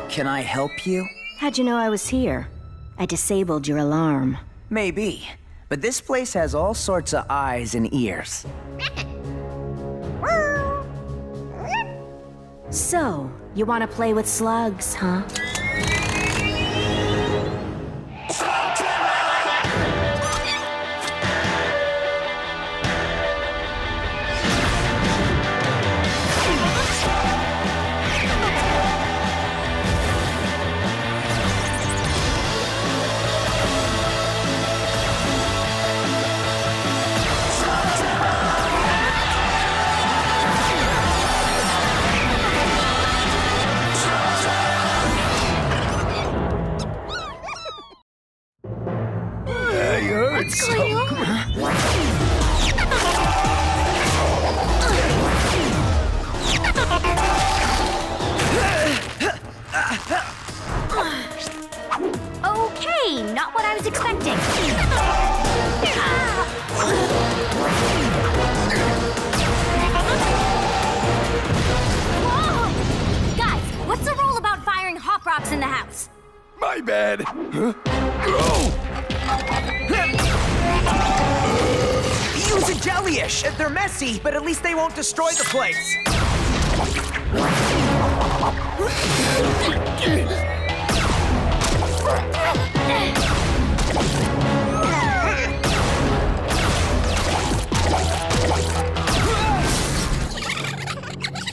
Can I help you? How'd you know I was here? I disabled your alarm. Maybe. But this place has all sorts of eyes and ears. So, you want to play with slugs, huh? Okay, not what I was expecting. Whoa! Guys, what's the rule about firing hop rocks in the house? My bad. Huh? Use a jellyish! They're messy, but at least they won't destroy the place.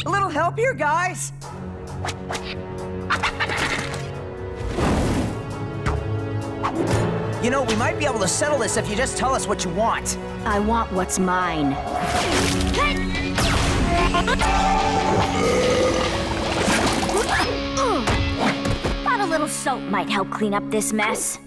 A little help here, guys. You know, we might be able to settle this if you just tell us what you want. I want what's mine. Thought a little soap might help clean up this mess.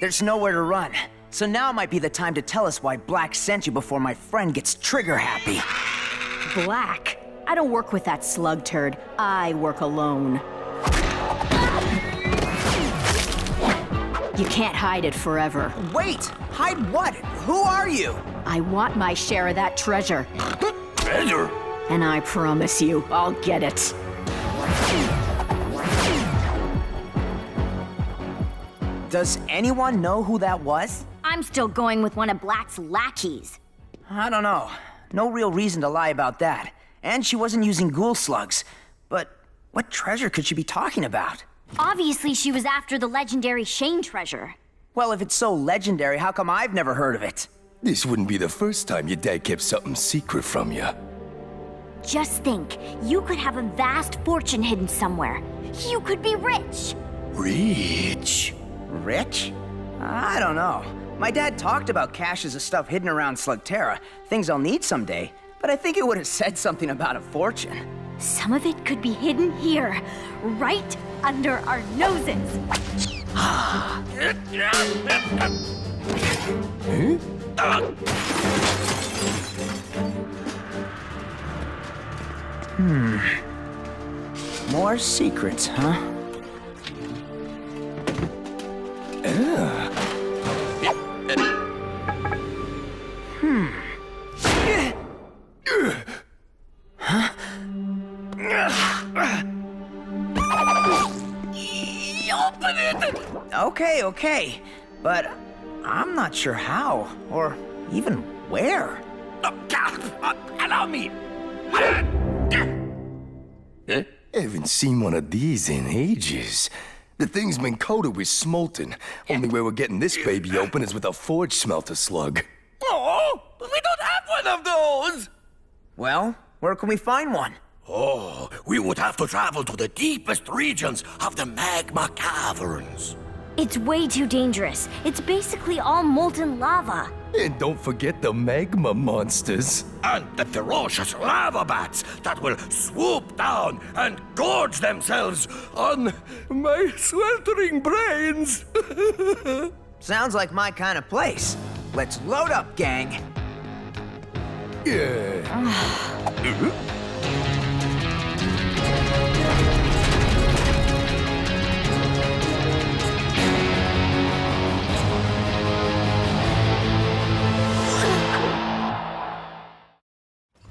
There's nowhere to run. So now might be the time to tell us why Blakk sent you before my friend gets trigger happy. Blakk? I don't work with that slug turd. I work alone. You can't hide it forever. Wait! Hide what? Who are you? I want my share of that treasure. Treasure? And I promise you, I'll get it. Does anyone know who that was? I'm still going with one of Black's lackeys. I don't know. No real reason to lie about that. And she wasn't using ghoul slugs. But what treasure could she be talking about? Obviously, she was after the legendary Shane treasure. Well, if it's so legendary, how come I've never heard of it? This wouldn't be the first time your dad kept something secret from you. Just think, you could have a vast fortune hidden somewhere. You could be rich. Rich? Rich? I don't know. My dad talked about caches of stuff hidden around Slugterra, things I'll need someday, but I think it would have said something about a fortune. Some of it could be hidden here, right under our noses. More secrets, huh? Okay, but I'm not sure how, or even where. Allow me. Haven't seen one of these in ages. The thing's been coated with smolten. Only way we're getting this baby open is with a forge smelter slug. Oh, we don't have one of those! Well, where can we find one? Oh, we would have to travel to the deepest regions of the magma caverns. It's way too dangerous. It's basically all molten lava. And don't forget the magma monsters. And the ferocious lava bats that will swoop down and gorge themselves on my sweltering brains. Sounds like my kind of place. Let's load up, gang. Yeah.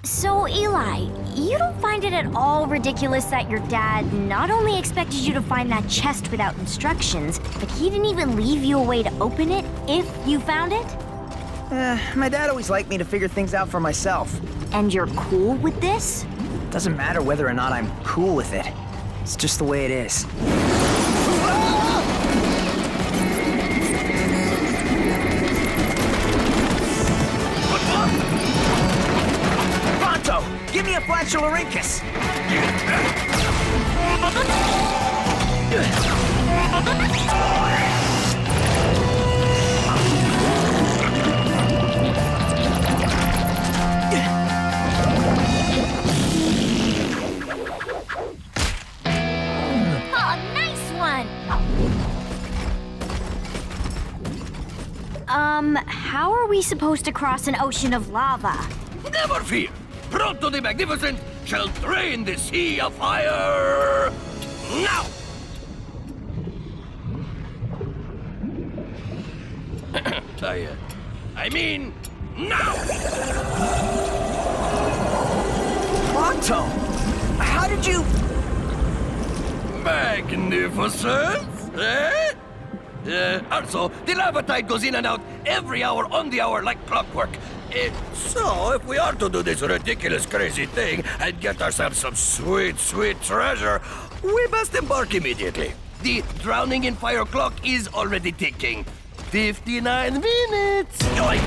So, Eli, you don't find it at all ridiculous that your dad not only expected you to find that chest without instructions, but he didn't even leave you a way to open it if you found it? My dad always liked me to figure things out for myself. And you're cool with this? Doesn't matter whether or not I'm cool with it. It's just the way it is. Pronto! Give me a flatularincus! How are we supposed to cross an ocean of lava? Never fear! Pronto the Magnificent shall drain the sea of fire now! I mean, now! Pronto! How did you... Magnificent, eh? Also, the lava tide goes in and out every hour on the hour like clockwork. So, if we are to do this ridiculous, crazy thing and get ourselves some sweet, sweet treasure, we must embark immediately. The drowning in fire clock is already ticking. 59 minutes. Yoink.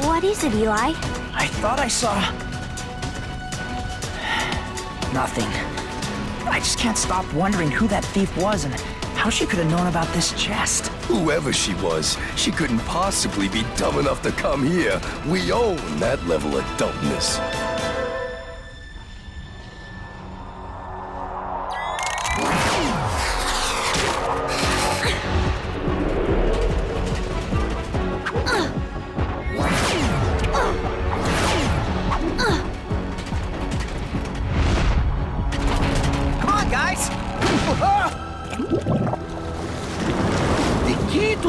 What is it, Eli? I thought I saw... nothing. I just can't stop wondering who that thief was and how she could have known about this chest. Whoever she was, she couldn't possibly be dumb enough to come here. We own that level of dumbness.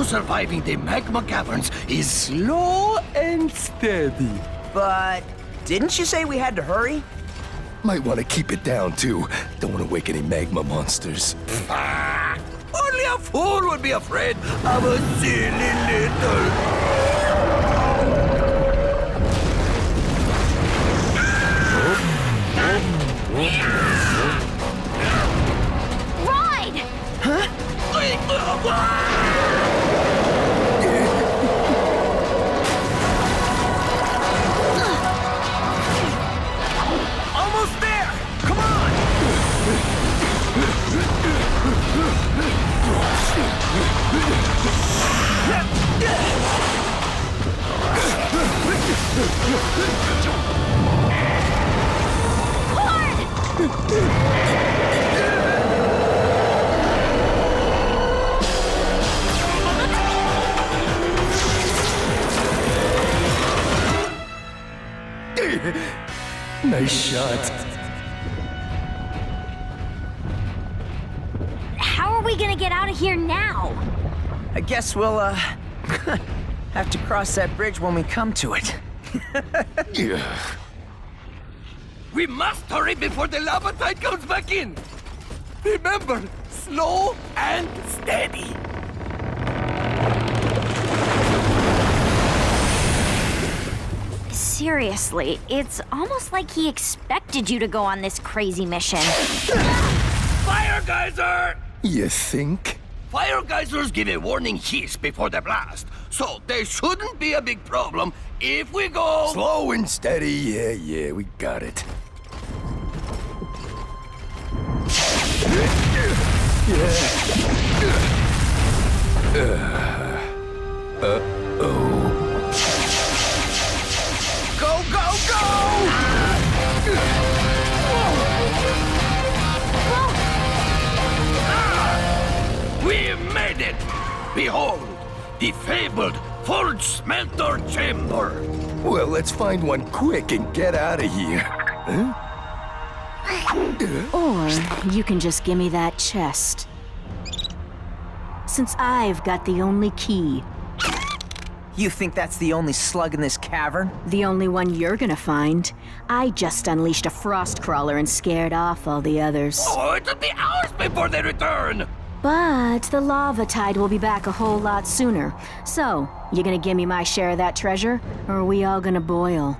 Surviving the magma caverns is slow and steady. But didn't you say we had to hurry? Might want to keep it down, too. Don't want to wake any magma monsters. Only a fool would be afraid of a silly little... Ride! Huh? Almost there! Come on! Nice shot. How are we gonna get out of here now? I guess we'll, have to cross that bridge when we come to it. Yeah. We must hurry before the lava tide comes back in. Remember, slow and steady. seriously, it's almost like he expected you to go on this crazy mission. Fire geyser! You think? Fire geysers give a warning hiss before the blast, so there shouldn't be a big problem if we go... Slow and steady, yeah, we got it. Go, go, go! We made it! Behold, the fabled forge smelter chamber. Well, let's find one quick and get out of here. Huh? Or you can just give me that chest. Since I've got the only key. You think that's the only slug in this cavern? The only one you're gonna find. I just unleashed a frost crawler and scared off all the others. Oh, it'll be hours before they return! But the lava tide will be back a whole lot sooner. So, you gonna give me my share of that treasure, or are we all gonna boil?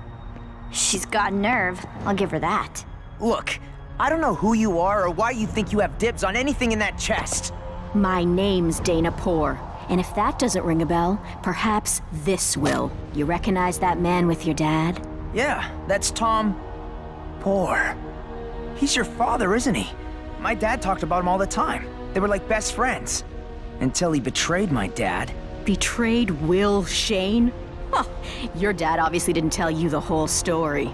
She's got nerve. I'll give her that. Look, I don't know who you are or why you think you have dibs on anything in that chest. My name's Dana Poor, and if that doesn't ring a bell, perhaps this will. You recognize that man with your dad? Yeah, that's Tom Poor. He's your father, isn't he? My dad talked about him all the time. They were like best friends. Until he betrayed my dad. Betrayed Will Shane? Huh, your dad obviously didn't tell you the whole story.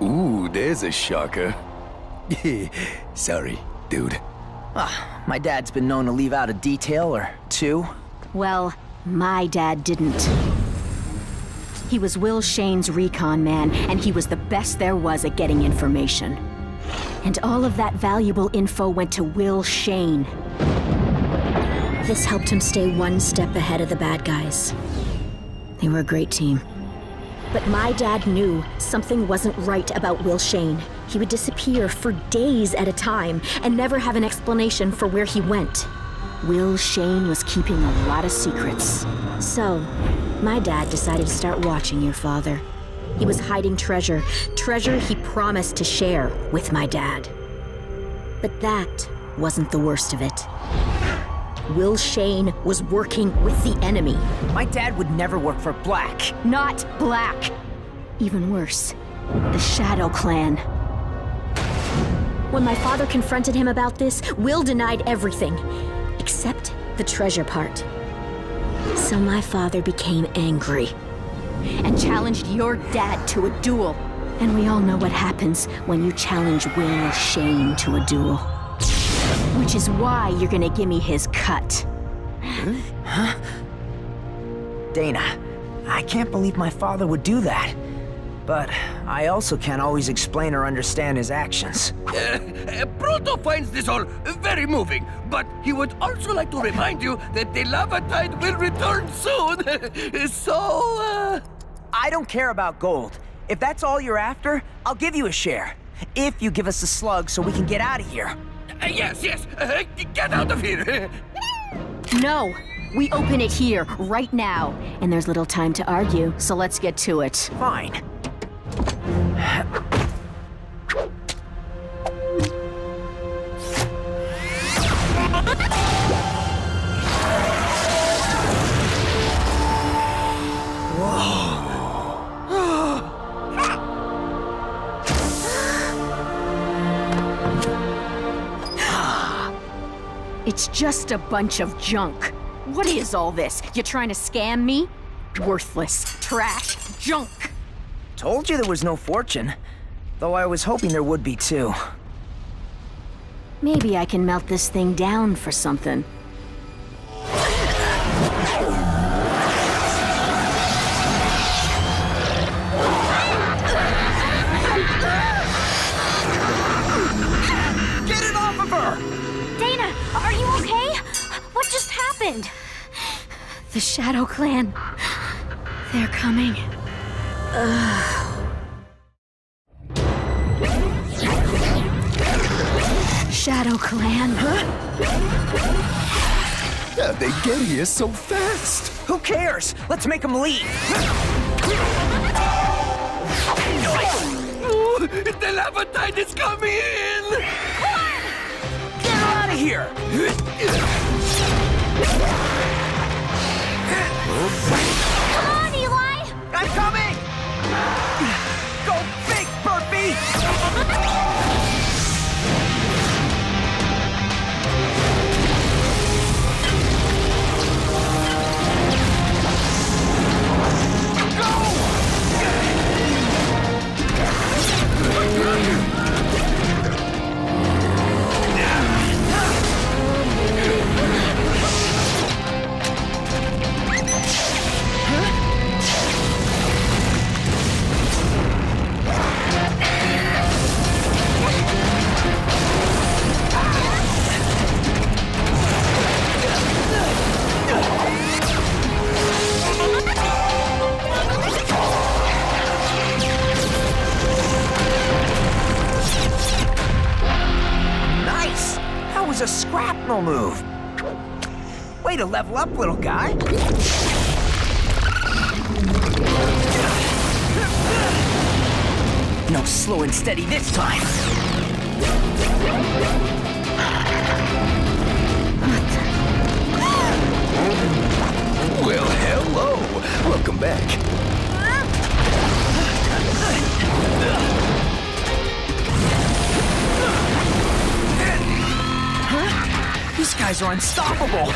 Ooh, there's a shocker. Sorry, dude. My dad's been known to leave out a detail or two. Well, my dad didn't. He was Will Shane's recon man, and he was the best there was at getting information. And all of that valuable info went to Will Shane. This helped him stay one step ahead of the bad guys. They were a great team. But my dad knew something wasn't right about Will Shane. He would disappear for days at a time and never have an explanation for where he went. Will Shane was keeping a lot of secrets. So, my dad decided to start watching your father. He was hiding treasure he promised to share with my dad. But that wasn't the worst of it. Will Shane was working with the enemy. My dad would never work for Blakk. Not Blakk. Even worse, the Shadow Clan. When my father confronted him about this, Will denied everything, except the treasure part. So my father became angry and challenged your dad to a duel. And we all know what happens when you challenge Will Shane to a duel. Which is why you're gonna give me his cut. Huh? Dana, I can't believe my father would do that. But I also can't always explain or understand his actions. Proto finds this all very moving, but he would also like to remind you that the lava tide will return soon. So, I don't care about gold. If that's all you're after, I'll give you a share. If you give us the slug so we can get out of here. Yes, get out of here. No, we open it here, right now. And there's little time to argue, so let's get to it. Fine. It's just a bunch of junk. What is all this? You trying to scam me? Worthless, trash, junk. Told you there was no fortune. Though I was hoping there would be too. Maybe I can melt this thing down for something. Get it off of her! Dana, are you okay? What just happened? The Shadow Clan. They're coming. Shadow Clan. How'd they get here so fast? Who cares? Let's make them leave. Levantine is coming in! Get her out of here! Come on, Eli! I'm coming! Go big, Burpee! Nice! That was a scrapnel move. Way to level up, little guy. No slow and steady this time. Well, hello. Welcome back. These guys are unstoppable.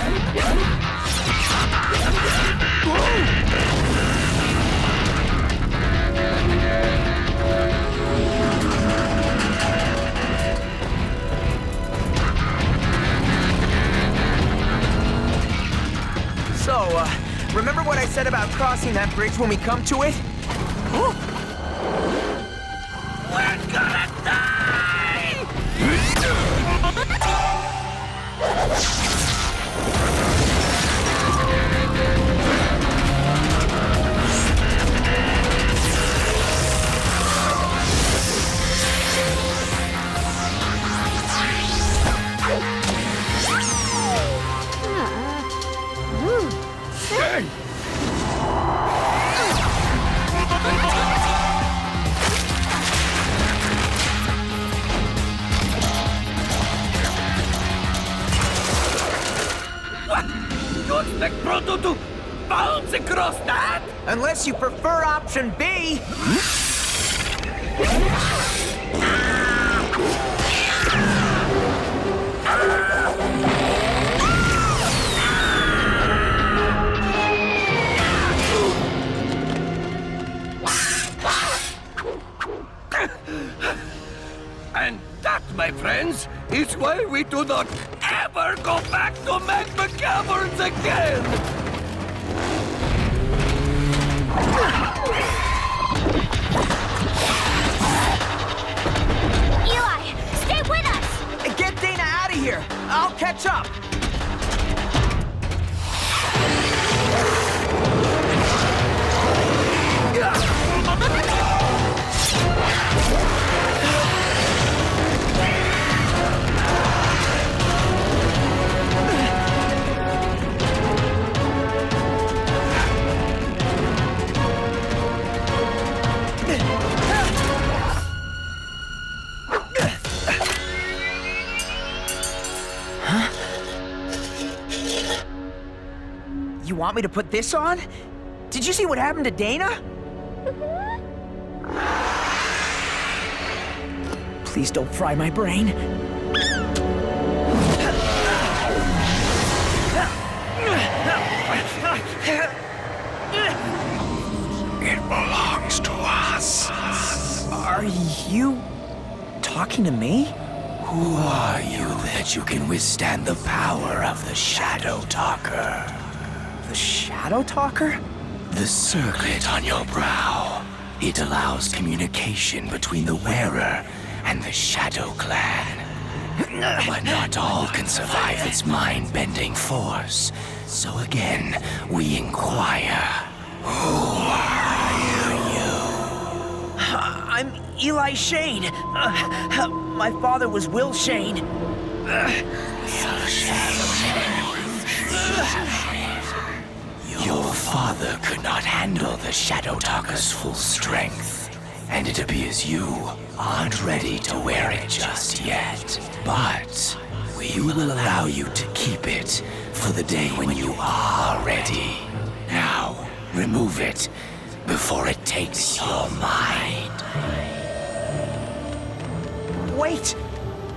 So, remember what I said about crossing that bridge when we come to it? We're gonna die! Hey! What? You expect Proto to bounce across that? Unless you prefer option B. And that, my friends, is why we do not ever go back to magma caverns again! Eli, stay with us! Get Dana out of here. I'll catch up. You want me to put this on? Did you see what happened to Dana? Please don't fry my brain. It belongs to us. Are you talking to me? Who are you that you can withstand the power of the Shadow Talker? The Shadow Talker? The circlet on your brow. It allows communication between the wearer and the Shadow Clan. But not all can survive its mind-bending force. So again, we inquire. Who are you? I'm Eli Shane. My father was Will Shane. Your father could not handle the Shadow Talker's full strength. and it appears you aren't ready to wear it just yet. But we will allow you to keep it for the day when you are ready. Now, remove it before it takes your mind. Wait!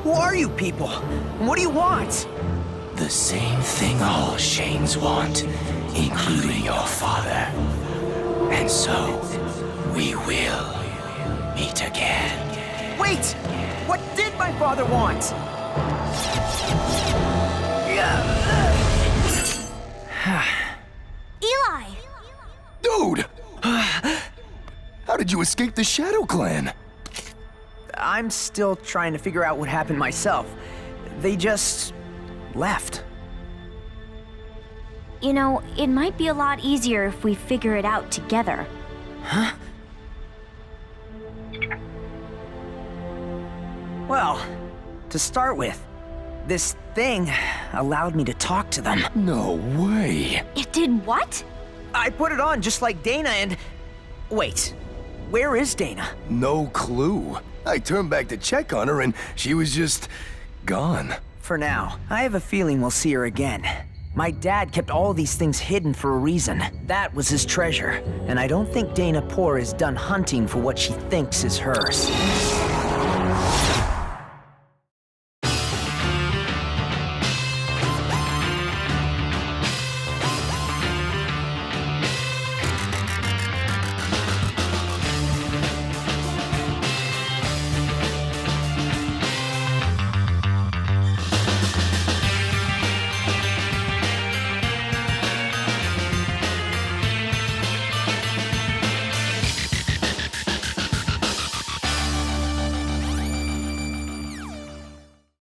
Who are you people? What do you want? The same thing all Shanes want, including your father. And so, we will meet again. Wait! What did my father want? Eli! Dude! How did you escape the Shadow Clan? I'm still trying to figure out what happened myself. They just left. You know, it might be a lot easier if we figure it out together. Huh? Well, to start with, this thing allowed me to talk to them. No way. It did what? I put it on just like Dana and... Wait, where is Dana? No clue. I turned back to check on her and she was just gone. For now, I have a feeling we'll see her again. My dad kept all these things hidden for a reason. That was his treasure, and I don't think Dana Poor is done hunting for what she thinks is hers.